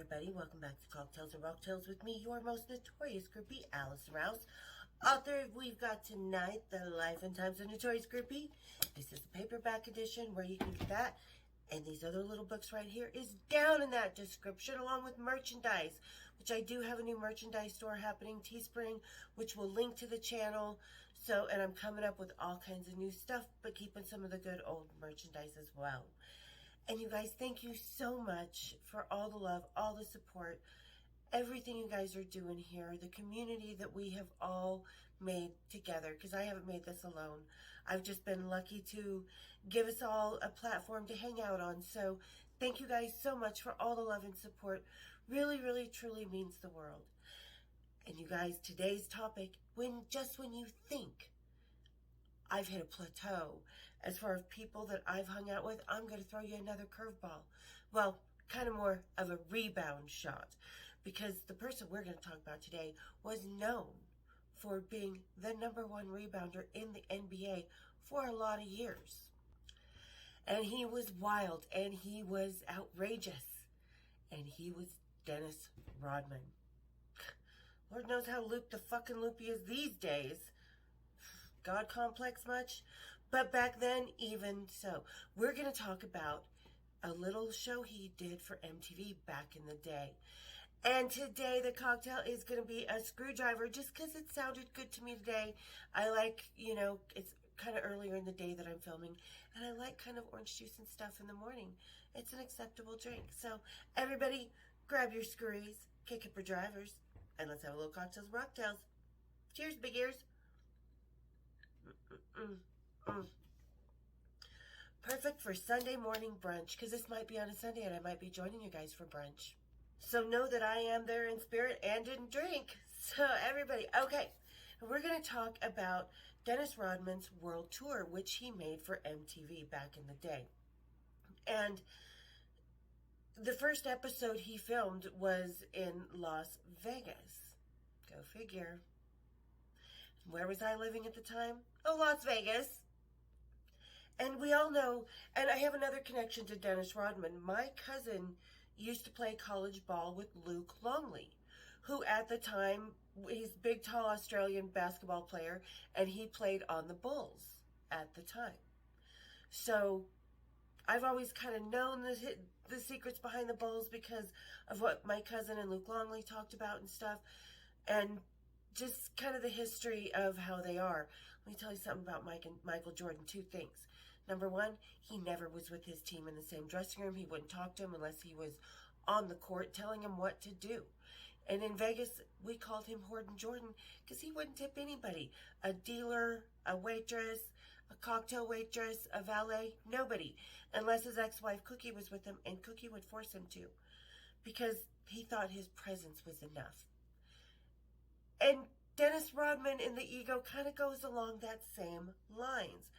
everybody, welcome back to Cocktails and Rocktails with me, your most notorious groupie, Allison Rouse. Author we've got tonight, The Life and Times of Notorious Groupie. This is the paperback edition where you can get that. And these other little books right here is down in that description, along with merchandise, which I do have a new merchandise store happening, Teespring, which will link to the channel. So, and I'm coming up with all kinds of new stuff, but keeping some of the good old merchandise as well. And you guys, thank you so much for all the love, all the support, everything you guys are doing here, the community that we have all made together, because I haven't made this alone. I've just been lucky to give us all a platform to hang out on. So thank you guys so much for all the love and support. Really, really, truly means the world. And you guys, today's topic, when you think I've hit a plateau as far as people that I've hung out with, I'm going to throw you another curveball. Well, kind of more of a rebound shot, because the person we're going to talk about today was known for being the #1 rebounder in the NBA for a lot of years. And he was wild, and he was outrageous, and he was Dennis Rodman. Lord knows how loopy is these days. God complex much? But back then, even so. We're going to talk about a little show he did for MTV back in the day. And today the cocktail is going to be a screwdriver, just because it sounded good to me today. I like, it's kind of earlier in the day that I'm filming, and I like kind of orange juice and stuff in the morning. It's an acceptable drink. So everybody, grab your screwies, kick it for drivers, and let's have a little cocktails and rocktails. Cheers, big ears. Perfect for Sunday morning brunch, because this might be on a Sunday and I might be joining you guys for brunch. So know that I am there in spirit and in drink. So everybody, okay, we're going to talk about Dennis Rodman's world tour, which he made for MTV back in the day. And the first episode he filmed was in Las Vegas. Go figure. Where was I living at the time? Oh, Las Vegas. And we all know, and I have another connection to Dennis Rodman. My cousin used to play college ball with Luke Longley, who at the time, he's a big, tall Australian basketball player, and he played on the Bulls at the time. So I've always kind of known the secrets behind the Bulls because of what my cousin and Luke Longley talked about and stuff. And just kind of the history of how they are. Let me tell you something about Michael Jordan. 2 things. Number 1, he never was with his team in the same dressing room. He wouldn't talk to him unless he was on the court telling him what to do. And in Vegas, we called him Hoardin' Jordan because he wouldn't tip anybody. A dealer, a waitress, a cocktail waitress, a valet, nobody. Unless his ex-wife Cookie was with him, and Cookie would force him to, because he thought his presence was enough. And Dennis Rodman in the ego kind of goes along that same lines.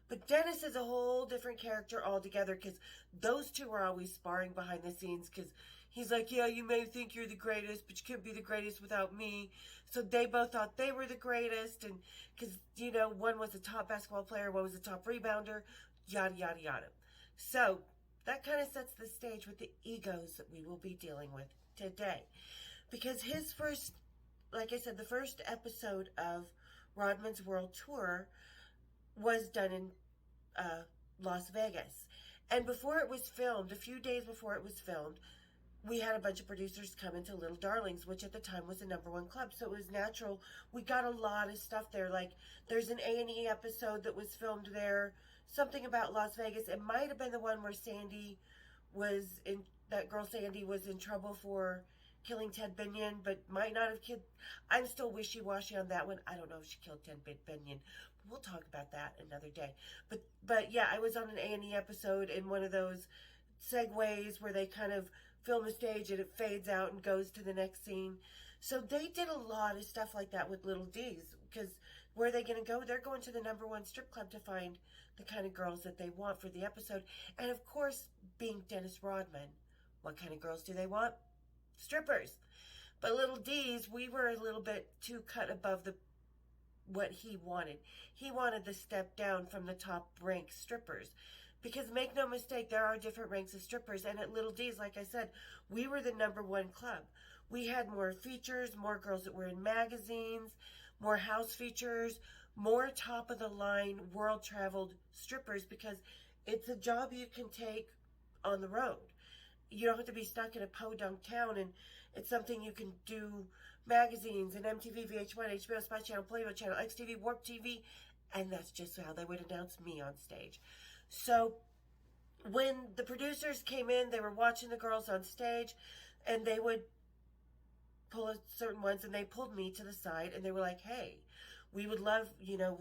But Dennis is a whole different character altogether, because those two are always sparring behind the scenes, because he's like, yeah, you may think you're the greatest, but you can't be the greatest without me. So they both thought they were the greatest, and because, one was a top basketball player, one was a top rebounder, yada, yada, yada. So that kind of sets the stage with the egos that we will be dealing with today. Because his first, like I said, the first episode of Rodman's World Tour was done in Las Vegas. And before it was filmed, a few days before it was filmed, we had a bunch of producers come into Little Darlings, which at the time was the #1 club. So it was natural. We got a lot of stuff there. Like, there's an A&E episode that was filmed there. Something about Las Vegas. It might have been the one where that girl Sandy was in trouble for killing Ted Binion, but might not have killed. I'm still wishy-washy on that one. I don't know if she killed Ted Binion. But we'll talk about that another day. But yeah, I was on an A&E episode in one of those segues where they kind of film a stage and it fades out and goes to the next scene. So they did a lot of stuff like that with Little D's, because where are they going to go? They're going to the #1 strip club to find the kind of girls that they want for the episode. And of course, being Dennis Rodman, what kind of girls do they want? Strippers. But Little D's, we were a little bit too cut above what he wanted. He wanted the step down from the top rank strippers, Because make no mistake, there are different ranks of strippers. And at Little D's, like I said, we were the #1 club. We had more features, more girls that were in magazines, more house features, more top-of-the-line, world-traveled strippers, because it's a job you can take on the road. You don't have to be stuck in a podunk town, and it's something you can do magazines and MTV, VH1, HBO, Spy Channel, Playboy Channel, XTV, Warp TV, and that's just how they would announce me on stage. So when the producers came in, they were watching the girls on stage, and they would pull certain ones, and they pulled me to the side, and they were like, hey, we would love,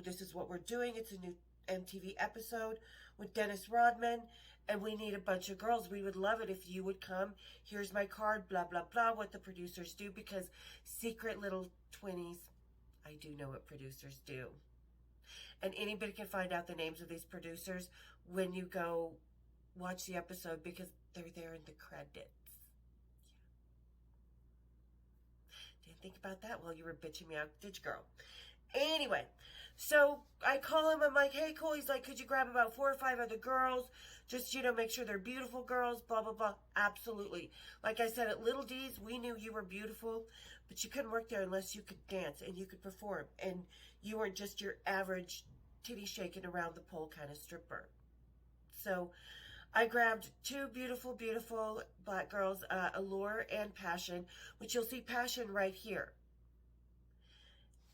this is what we're doing. It's a new MTV episode with Dennis Rodman, and we need a bunch of girls. We would love it if you would come. Here's my card, blah, blah, blah, what the producers do, because secret little twinnies, I do know what producers do. And anybody can find out the names of these producers when you go watch the episode, because they're there in the credits. Didn't think about that while you were bitching me out, did you, girl? Anyway, so I call him. I'm like, hey, cool. He's like, could you grab about 4 or 5 other girls? Just, make sure they're beautiful girls, blah, blah, blah. Absolutely. Like I said, at Little D's, we knew you were beautiful, but you couldn't work there unless you could dance and you could perform. And you weren't just your average titty shaking around the pole kind of stripper. So I grabbed 2 beautiful, beautiful black girls, Allure and Passion, which you'll see Passion right here.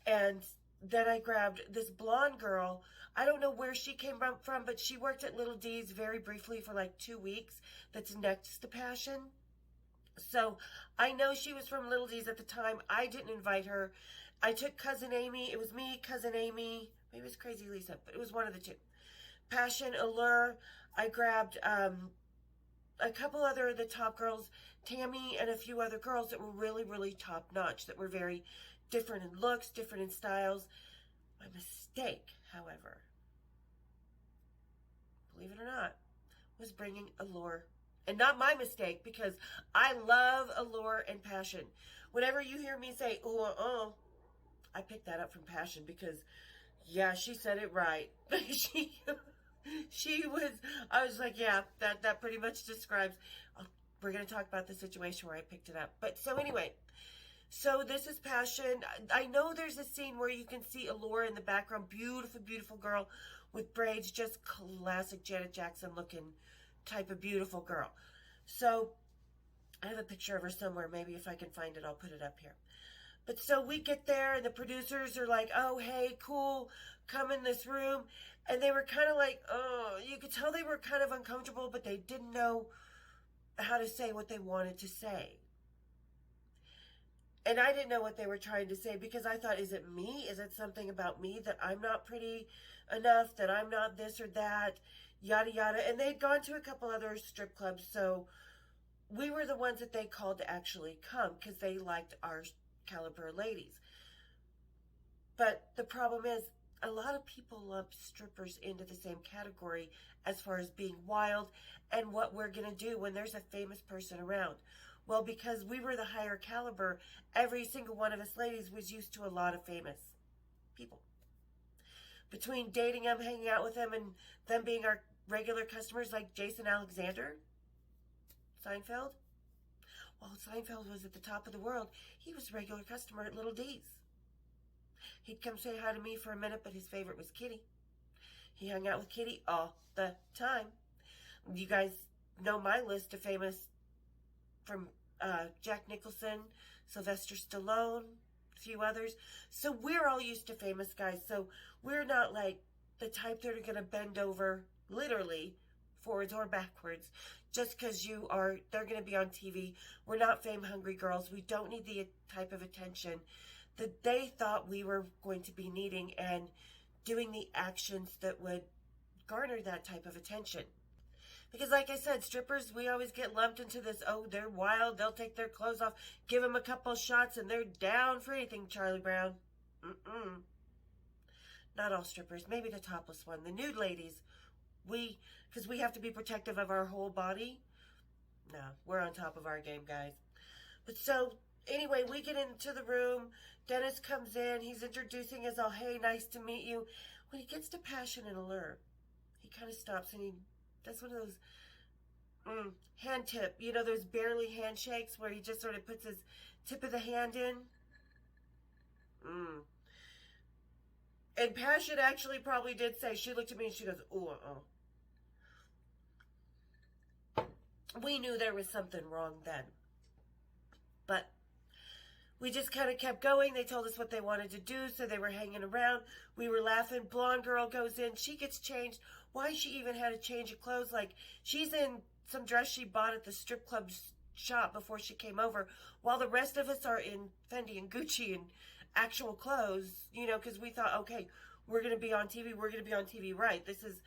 And then I grabbed this blonde girl. I don't know where she came from, but she worked at Little D's very briefly for like 2 weeks. That's next to Passion. So I know she was from Little D's at the time. I didn't invite her. I took Cousin Amy. It was me, Cousin Amy. Maybe it was Crazy Lisa, but it was one of the 2. Passion, Allure. I grabbed a couple other of the top girls, Tammy, and a few other girls that were really, really top notch, that were very different in looks, different in styles. My mistake, however, believe it or not, was bringing Allure. And not my mistake, because I love Allure and Passion. Whenever you hear me say, I picked that up from Passion, because, yeah, she said it right. I was like, yeah, that pretty much describes, we're going to talk about the situation where I picked it up. But so anyway, so this is Passion. I know there's a scene where you can see Allure in the background. Beautiful, beautiful girl with braids. Just classic Janet Jackson looking type of beautiful girl. So I have a picture of her somewhere. Maybe if I can find it, I'll put it up here. But so we get there, and the producers are like, oh, hey, cool, come in this room. And they were kind of like, you could tell they were kind of uncomfortable, but they didn't know how to say what they wanted to say. And I didn't know what they were trying to say, because I thought, is it me? Is it something about me that I'm not pretty enough, that I'm not this or that, yada, yada. And they'd gone to a couple other strip clubs, so we were the ones that they called to actually come, because they liked our caliber ladies. But the problem is, a lot of people lump strippers into the same category as far as being wild and what we're going to do when there's a famous person around. Well, because we were the higher caliber, every single one of us ladies was used to a lot of famous people. Between dating them, hanging out with them, and them being our regular customers, like Jason Alexander, Seinfeld. While Seinfeld was at the top of the world, he was a regular customer at Little D's. He'd come say hi to me for a minute, but his favorite was Kitty. He hung out with Kitty all the time. You guys know my list of famous, from Jack Nicholson, Sylvester Stallone, a few others. So we're all used to famous guys. So we're not like the type that are going to bend over, literally, forwards or backwards, just because they're going to be on TV. We're not fame-hungry girls. We don't need the type of attention that they thought we were going to be needing and doing the actions that would garner that type of attention. Because like I said, strippers, we always get lumped into this, they're wild, they'll take their clothes off, give them a couple shots, and they're down for anything, Charlie Brown. Not all strippers, maybe the topless one. The nude ladies, because we have to be protective of our whole body. No, we're on top of our game, guys. But so, anyway, we get into the room. Dennis comes in. He's introducing us all. Hey, nice to meet you. When he gets to Passion and Allure, he kind of stops and he Does one of those hand tip, you know, those barely handshakes where he just sort of puts his tip of the hand in. And Passion actually probably did say, she looked at me and she goes, ooh, We knew there was something wrong then. But we just kind of kept going. They told us what they wanted to do, so they were hanging around. We were laughing. Blonde girl goes in. She gets changed. Why she even had a change of clothes? Like, she's in some dress she bought at the strip club shop before she came over, while the rest of us are in Fendi and Gucci and actual clothes, you know, because we thought, okay, we're going to be on TV. We're going to be on TV, right? This is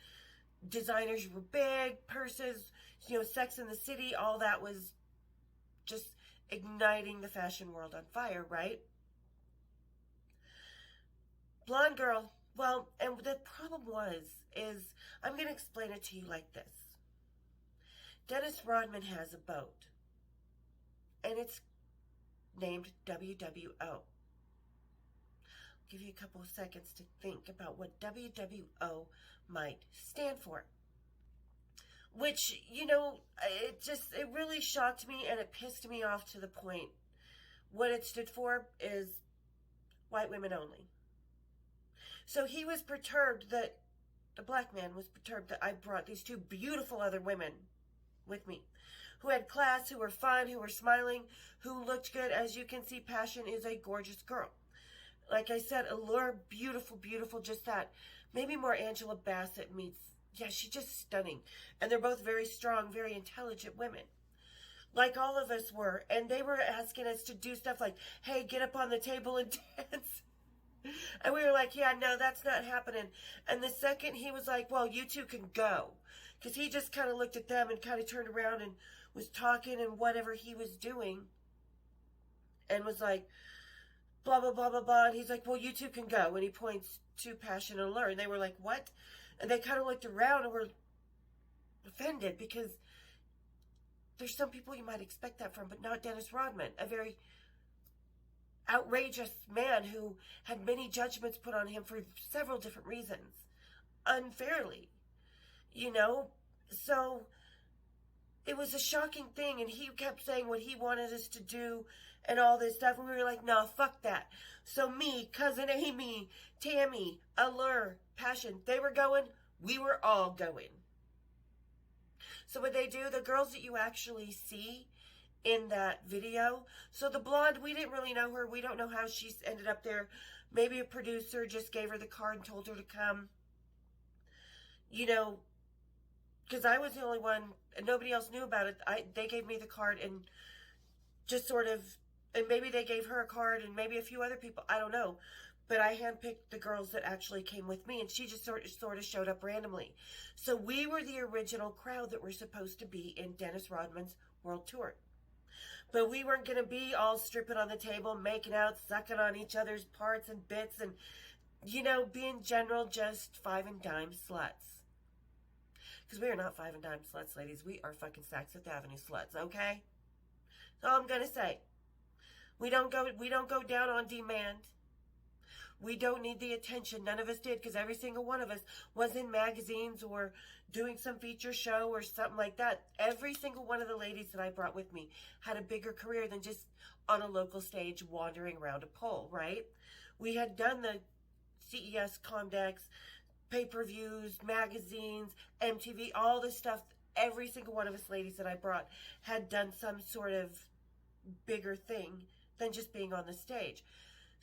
designers were big, purses, you know, Sex in the City. All that was just igniting the fashion world on fire, right? Blonde girl, well, and the problem is, I'm going to explain it to you like this. Dennis Rodman has a boat, and it's named WWO. I'll give you a couple of seconds to think about what WWO might stand for. Which, you know, it really shocked me and it pissed me off to the point. What it stood for is white women only. So he was perturbed that, the black man was perturbed that I brought these two beautiful other women with me, who had class, who were fun, who were smiling, who looked good. As you can see, Passion is a gorgeous girl. Like I said, Allure, beautiful, beautiful, just that. Maybe more Angela Bassett meets, yeah, she's just stunning. And they're both very strong, very intelligent women. Like all of us were. And they were asking us to do stuff like, hey, get up on the table and dance. And we were like, yeah, no, that's not happening. And the second he was like, well, you two can go. Because he just kind of looked at them and kind of turned around and was talking and whatever he was doing. And was like, blah, blah, blah, blah, blah. And he's like, well, you two can go. And he points to Passion and Allure. And they were like, what? And they kind of looked around and were offended because there's some people you might expect that from, but not Dennis Rodman, a very outrageous man who had many judgments put on him for several different reasons, unfairly, you know. So it was a shocking thing, and he kept saying what he wanted us to do and all this stuff, and we were like, no, fuck that. So me, Cousin Amy, Tammy, Allure, Passion, they were going, we were all going. So what they do, the girls that you actually see in that video, so the blonde, we didn't really know her. We don't know how she ended up there. Maybe a producer just gave her the card and told her to come. You know, because I was the only one, and nobody else knew about it. They gave me the card and just sort of, and maybe they gave her a card and maybe a few other people. I don't know. But I handpicked the girls that actually came with me, and she just sort of showed up randomly. So we were the original crowd that were supposed to be in Dennis Rodman's world tour. But we weren't going to be all stripping on the table, making out, sucking on each other's parts and bits, and, you know, being general just five and dime sluts. Because we are not five and dime sluts, ladies. We are fucking Saks Fifth Avenue sluts, okay? That's all I'm going to say. We don't go down on demand. We don't need the attention. None of us did, because every single one of us was in magazines or doing some feature show or something like that. Every single one of the ladies that I brought with me had a bigger career than just on a local stage wandering around a pole, right? We had done the CES, Comdex, pay-per-views, magazines, MTV, all this stuff. Every single one of us ladies that I brought had done some sort of bigger thing than just being on the stage.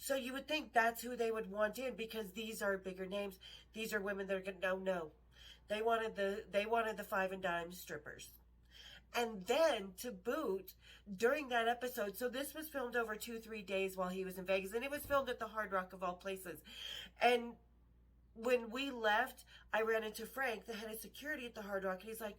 So you would think that's who they would want in, because these are bigger names. These are women that are going to, no. They wanted the five and dime strippers. And then to boot, during that episode, so this was filmed over 2-3 days while he was in Vegas, and it was filmed at the Hard Rock of all places. And when we left, I ran into Frank, the head of security at the Hard Rock, and he's like,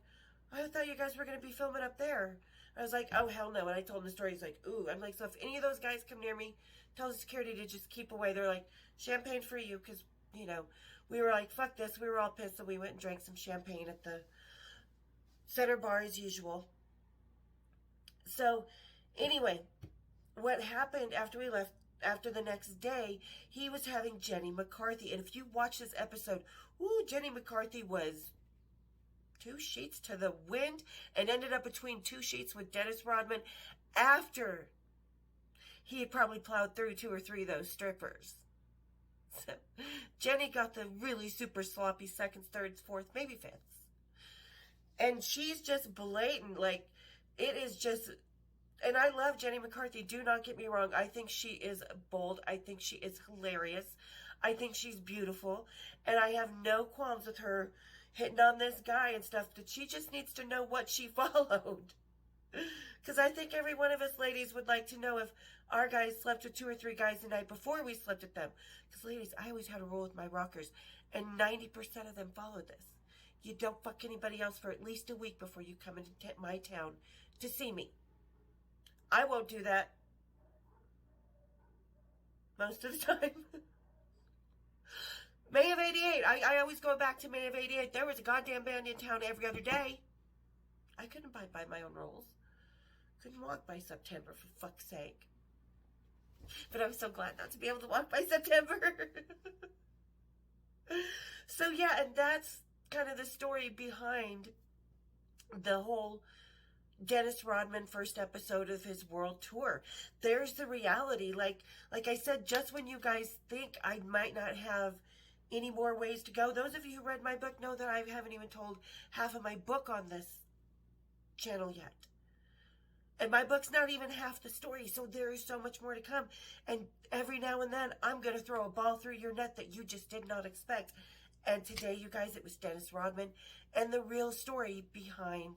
I thought you guys were going to be filming up there. I was like, oh, hell no. And I told him the story. He's like, ooh. I'm like, so if any of those guys come near me, tell the security to just keep away. They're like, champagne for you, because, you know, we were like, fuck this. We were all pissed, so we went and drank some champagne at the center bar as usual. So, anyway, what happened after we left, after the next day, he was having Jenny McCarthy. And if you watch this episode, ooh, Jenny McCarthy was 2 sheets to the wind and ended up between 2 sheets with Dennis Rodman after he had probably plowed through 2 or 3 of those strippers. So Jenny got the really super sloppy seconds, thirds, fourths, maybe fifths. And she's just blatant. Like, it is just... And I love Jenny McCarthy. Do not get me wrong. I think she is bold. I think she is hilarious. I think she's beautiful. And I have no qualms with her hitting on this guy and stuff. But she just needs to know what she followed. Because I think every one of us ladies would like to know if our guys slept with 2 or 3 guys the night before we slept with them. Because, ladies, I always had a rule with my rockers. And 90% of them followed this. You don't fuck anybody else for at least a week before you come into my town to see me. I won't do that. Most of the time. May of 88. I always go back to May of 88. There was a goddamn band in town every other day. I couldn't abide by my own rules. Couldn't walk by September, for fuck's sake. But I was so glad not to be able to walk by September. So yeah, and that's kind of the story behind the whole Dennis Rodman first episode of his world tour. There's the reality. Like I said, just when you guys think I might not have any more ways to go, those of you who read my book know that I haven't even told half of my book on this channel yet. And my book's not even half the story, so there is so much more to come. And every now and then, I'm going to throw a ball through your net that you just did not expect. And today, you guys, it was Dennis Rodman and the real story behind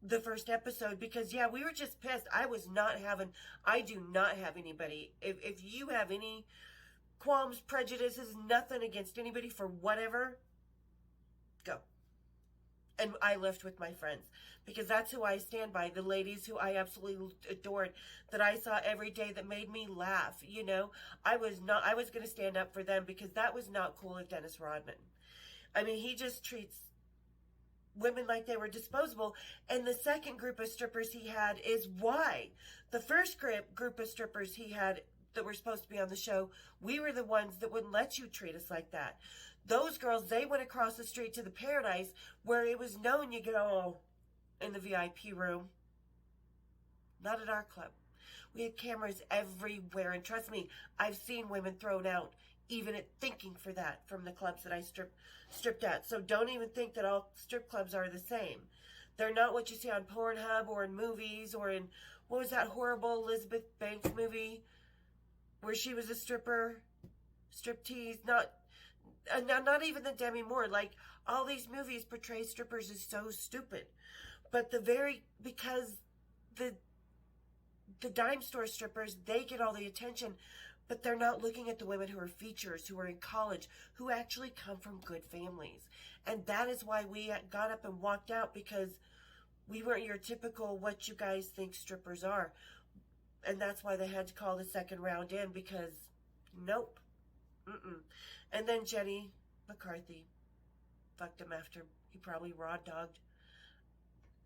the first episode. Because, yeah, we were just pissed. I do not have anybody. If you have any qualms, prejudices, nothing against anybody for whatever, go. And I left with my friends, because that's who I stand by. The ladies who I absolutely adored, that I saw every day, that made me laugh, you know. I was going to stand up for them, because that was not cool of Dennis Rodman. I mean, he just treats women like they were disposable. And the second group of strippers he had is why. The first group of strippers he had that were supposed to be on the show, we were the ones that wouldn't let you treat us like that. Those girls, they went across the street to the Paradise, where it was known you go in the VIP room. Not at our club. We had cameras everywhere, and trust me, I've seen women thrown out, even at thinking for that, from the clubs that I stripped at. So don't even think that all strip clubs are the same. They're not what you see on Pornhub or in movies or in, what was that horrible Elizabeth Banks movie where she was a stripper, striptease, not even the Demi Moore. Like, all these movies portray strippers as so stupid. But because the dime store strippers, they get all the attention, but they're not looking at the women who are features, who are in college, who actually come from good families. And that is why we got up and walked out, because we weren't your typical what you guys think strippers are. And that's why they had to call the second round in, because nope. And then Jenny McCarthy fucked him after he probably raw dogged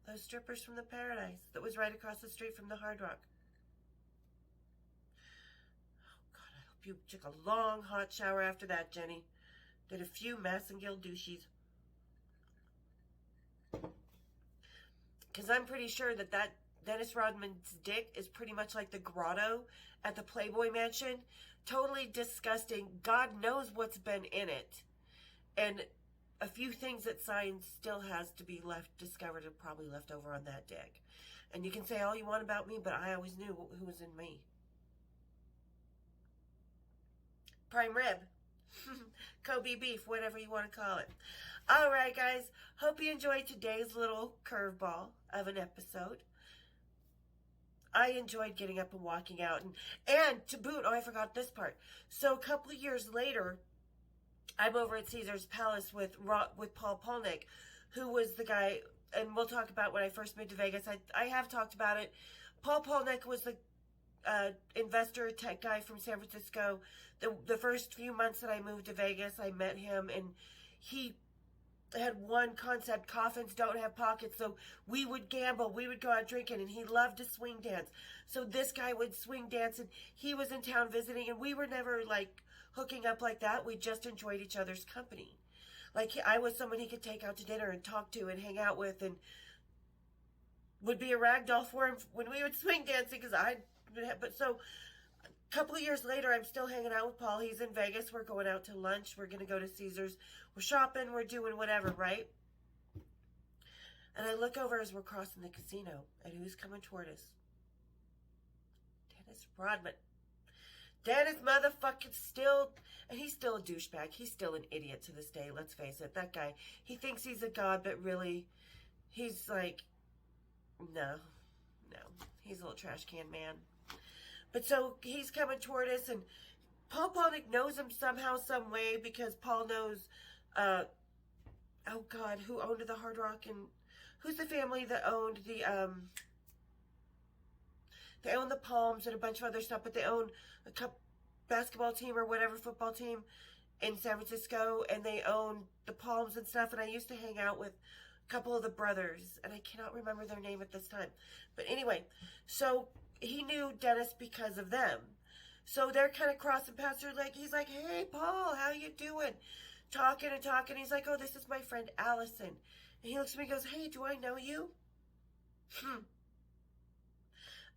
those strippers from the Paradise that was right across the street from the Hard Rock. Oh God, I hope you took a long hot shower after that, Jenny. Did a few Massengill douchies. Because I'm pretty sure that Dennis Rodman's dick is pretty much like the grotto at the Playboy Mansion. Totally disgusting. God knows what's been in it. And a few things that science still has to be discovered and probably left over on that dick. And you can say all you want about me, but I always knew who was in me. Prime rib. Kobe beef, whatever you want to call it. All right, guys. Hope you enjoyed today's little curveball of an episode. I enjoyed getting up and walking out. And to boot, I forgot this part. So a couple of years later, I'm over at Caesar's Palace with Paul Polnick, who was the guy, and we'll talk about when I first moved to Vegas. I have talked about it. Paul Polnick was the investor tech guy from San Francisco. The first few months that I moved to Vegas, I met him, and he had one concept: coffins don't have pockets. So we would gamble, we would go out drinking, and he loved to swing dance. So this guy would swing dance, and he was in town visiting, and we were never like hooking up like that. We just enjoyed each other's company. Like, I was someone he could take out to dinner and talk to and hang out with, and would be a rag doll for him when we would swing dancing, because but so a couple of years later, I'm still hanging out with Paul. He's in Vegas. We're going out to lunch. We're going to go to Caesars. We're shopping. We're doing whatever, right? And I look over as we're crossing the casino, and who's coming toward us? Dennis Rodman. Dennis motherfucking still, and he's still a douchebag. He's still an idiot to this day, let's face it. That guy, he thinks he's a god, but really, he's like, no. He's a little trash can man. But so he's coming toward us, and Paul Polnick knows him somehow, some way, because Paul knows, oh God, who owned the Hard Rock, and who's the family that owned the, they own the Palms and a bunch of other stuff, but they own a basketball team or whatever, football team in San Francisco, and they own the Palms and stuff, and I used to hang out with a couple of the brothers, and I cannot remember their name at this time. But anyway, so he knew Dennis because of them. So they're kind of crossing paths. He's like, hey, Paul, how you doing? Talking and talking. He's like, oh, this is my friend Allison. And he looks at me and goes, hey, do I know you?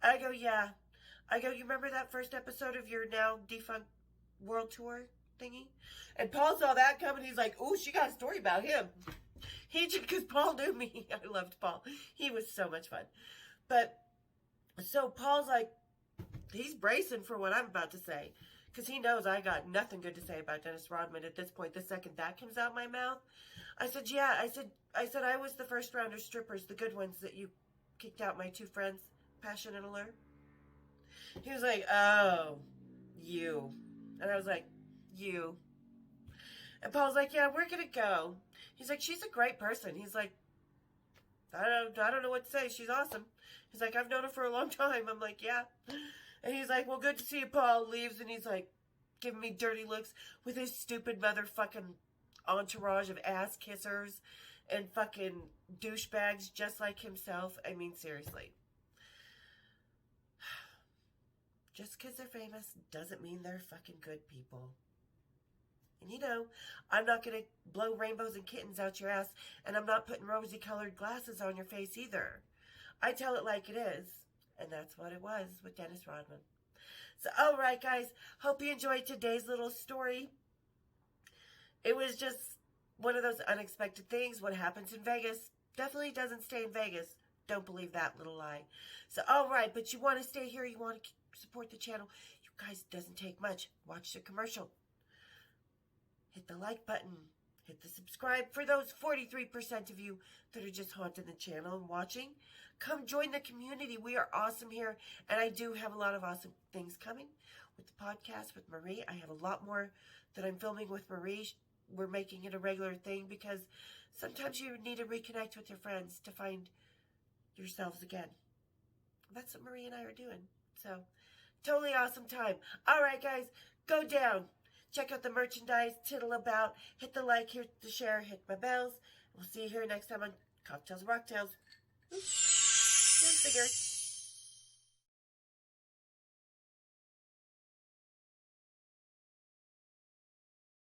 I go, yeah. I go, you remember that first episode of your now defunct world tour thingy? And Paul saw that coming. He's like, ooh, she got a story about him. Because Paul knew me. I loved Paul. He was so much fun. But, so Paul's like, he's bracing for what I'm about to say. Because he knows I got nothing good to say about Dennis Rodman at this point. The second that comes out my mouth. I said, yeah. I said I was the first rounder strippers, the good ones that you kicked out, my two friends, Passion and Allure. He was like, oh, you. And I was like, you. And Paul's like, yeah, we're going to go. He's like, she's a great person. He's like, I don't know what to say. She's awesome. He's like, I've known her for a long time. I'm like, yeah. And he's like, well, good to see you, Paul. Leaves, and he's like, giving me dirty looks with his stupid motherfucking entourage of ass kissers and fucking douchebags just like himself. I mean, seriously. Just because they're famous doesn't mean they're fucking good people. And you know, I'm not going to blow rainbows and kittens out your ass, and I'm not putting rosy-colored glasses on your face either. I tell it like it is, and that's what it was with Dennis Rodman. So, all right, guys, hope you enjoyed today's little story. It was just one of those unexpected things. What happens in Vegas definitely doesn't stay in Vegas. Don't believe that little lie. So, all right, but you want to stay here, you want to support the channel. You guys, it doesn't take much. Watch the commercial. Hit the like button. Hit the subscribe. For those 43% of you that are just haunting the channel and watching, come join the community. We are awesome here, and I do have a lot of awesome things coming with the podcast with Marie. I have a lot more that I'm filming with Marie. We're making it a regular thing because sometimes you need to reconnect with your friends to find yourselves again. That's what Marie and I are doing. So, totally awesome time. All right, guys, go down. Check out the merchandise, tittle about, hit the like, hit the share, hit my bells. We'll see you here next time on Cocktails and Rocktails. Here's bigger.